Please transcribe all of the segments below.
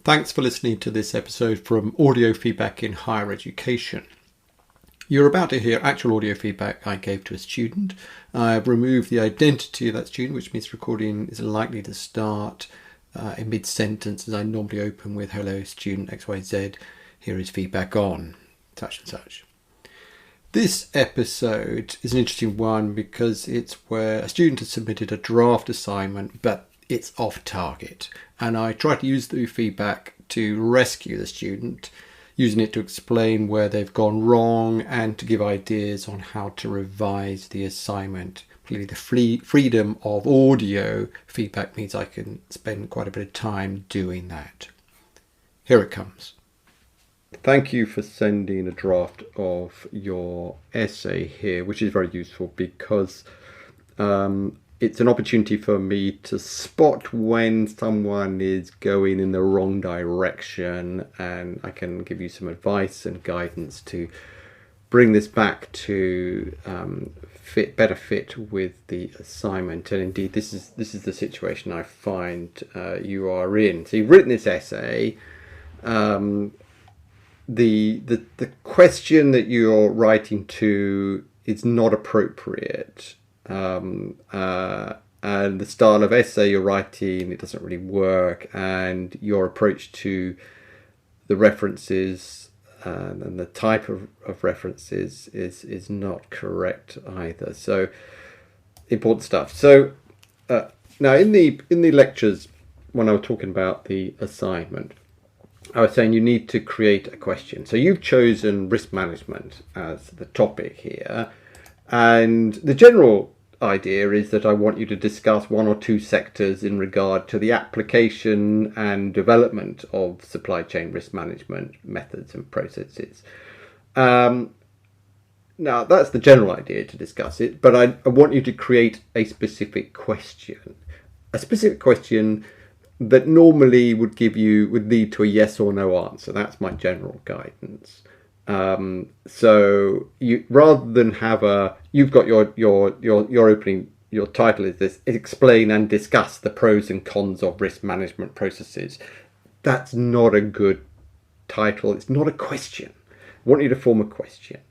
Thanks for listening to this episode from Audio Feedback in Higher Education. You're about to hear actual audio feedback I gave to a student. I've removed the identity of that student, which means recording is likely to start in mid-sentence as I normally open with "Hello student XYZ, here is feedback on such and such." This episode is an interesting one because it's where a student has submitted a draft assignment, but it's off target. And I try to use the feedback to rescue the student, using it to explain where they've gone wrong and to give ideas on how to revise the assignment. Clearly the freedom of audio feedback means I can spend quite a bit of time doing that. Here it comes. Thank you for sending a draft of your essay here, which is very useful because it's an opportunity for me to spot when someone is going in the wrong direction, and I can give you some advice and guidance to bring this back to better fit with the assignment. And indeed, this is the situation I find you are in. So you've written this essay. The question that you're writing to is not appropriate. And the style of essay you're writing, it doesn't really work, and your approach to the references and the type of references is not correct either. So important stuff. So now in the lectures, when I was talking about the assignment, I was saying you need to create a question. So you've chosen risk management as the topic here, and the general idea is that I want you to discuss one or two sectors in regard to the application and development of supply chain risk management methods and processes. Now that's the general idea, to discuss it, but I want you to create a specific question that normally would lead to a yes or no answer. That's my general guidance. So you, rather than have you've got your opening, your title is this: explain and discuss the pros and cons of risk management processes. That's not a good title. It's not a question. I want you to form a question,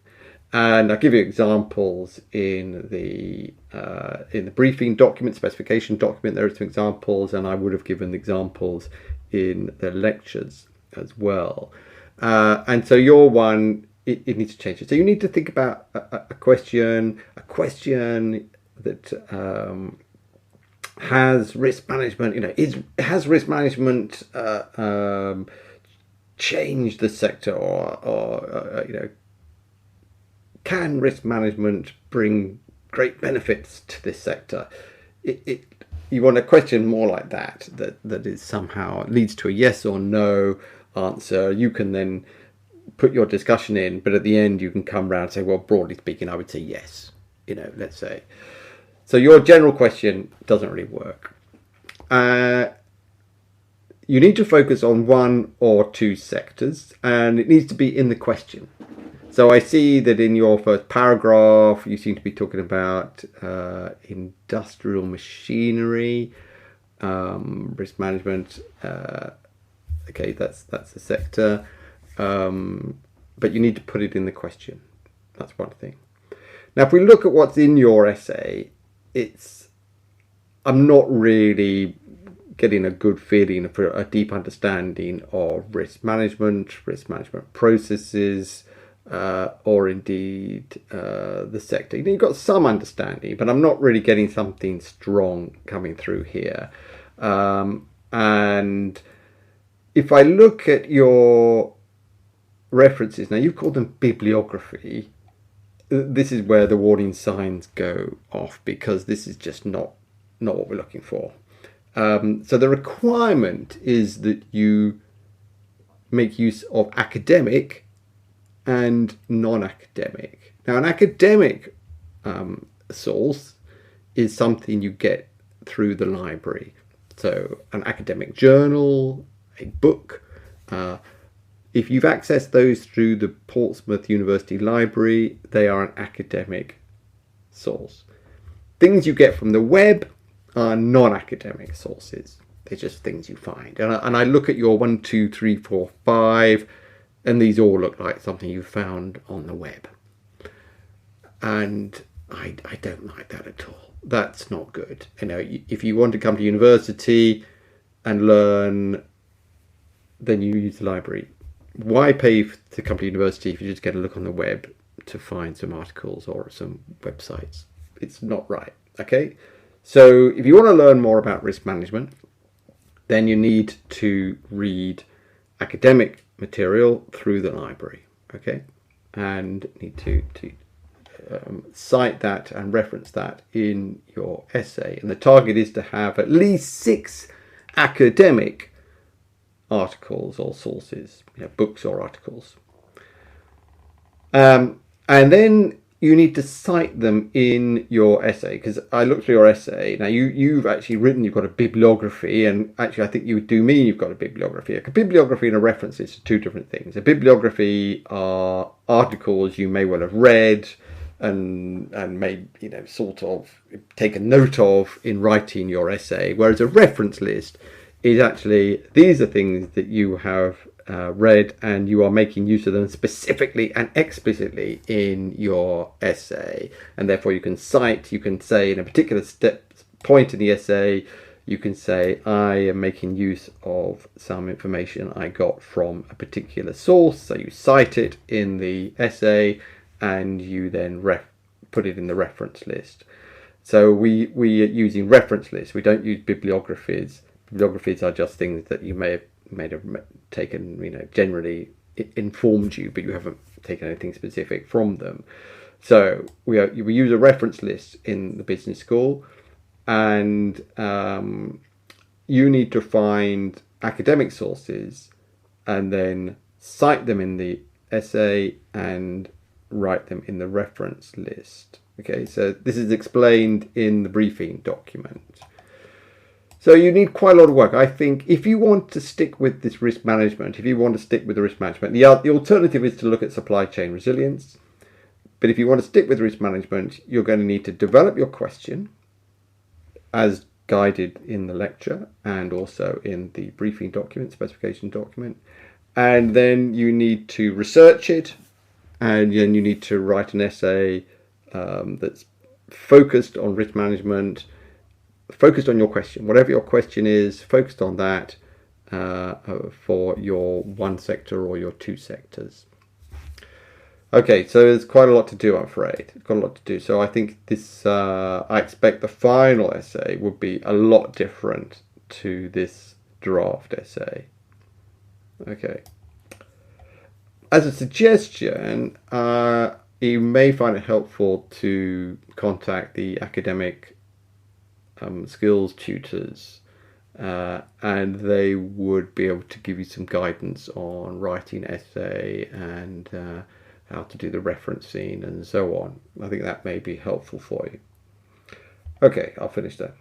and I'll give you examples in the briefing document, specification document. There are some examples, and I would have given examples in the lectures as well. And so your one, it needs to change it. So you need to think about a question that has risk management. Has risk management changed the sector, or can risk management bring great benefits to this sector? You want a question more like that is somehow leads to a yes or no answer. You can then put your discussion in, but at the end you can come round and say, well, broadly speaking, I would say yes, let's say. So your general question doesn't really work. You need to focus on one or two sectors, and it needs to be in the question. So I see that in your first paragraph you seem to be talking about industrial machinery, risk management. Okay, that's the sector, but you need to put it in the question. That's one thing. Now, if we look at what's in your essay, I'm not really getting a good feeling for a deep understanding of risk management processes, or indeed the sector. You've got some understanding, but I'm not really getting something strong coming through here. And if I look at your references, now you call them bibliography, this is where the warning signs go off, because this is just not what we're looking for. So the requirement is that you make use of academic and non-academic. Now, an academic source is something you get through the library. So an academic journal, a book. If you've accessed those through the Portsmouth University Library, they are an academic source. Things you get from the web are non-academic sources. They're just things you find. And I look at your 1, 2, 3, 4, 5, and these all look like something you found on the web. And I don't like that at all. That's not good. If you want to come to university and learn, then you use the library. Why pay to come to university if you just get a look on the web to find some articles or some websites? It's not right. Okay. So if you want to learn more about risk management, then you need to read academic material through the library. Okay. And need to cite that and reference that in your essay. And the target is to have at least 6 academic articles or sources, books or articles. And then you need to cite them in your essay, because I looked through your essay. Now you've actually written, you've got a bibliography, and actually I think you do mean you've got a bibliography. A bibliography and a reference is 2 different things. A bibliography are articles you may well have read and may sort of take a note of in writing your essay, whereas a reference list is actually, these are things that you have read and you are making use of them specifically and explicitly in your essay, and therefore you can cite, you can say in a particular point in the essay, you can say, I am making use of some information I got from a particular source. So you cite it in the essay and you then put it in the reference list. So we are using reference lists. We don't use bibliographies. Bibliographies are just things that you may have taken, generally informed you, but you haven't taken anything specific from them. So we use a reference list in the business school, and you need to find academic sources and then cite them in the essay and write them in the reference list. Okay, so this is explained in the briefing document. So you need quite a lot of work. I think if you want to stick with this risk management, the alternative is to look at supply chain resilience. But if you want to stick with risk management, you're going to need to develop your question as guided in the lecture and also in the briefing document, specification document. And then you need to research it, and then you need to write an essay that's focused on risk management, focused on your question. Whatever your question is, focused on that for your 1 sector or your 2 sectors. Okay, so there's quite a lot to do, I'm afraid. It's got a lot to do. So I think this, I expect the final essay would be a lot different to this draft essay. Okay. As a suggestion, you may find it helpful to contact the academic skills tutors, and they would be able to give you some guidance on writing essay and how to do the referencing and so on. I think that may be helpful for you. Okay, I'll finish there.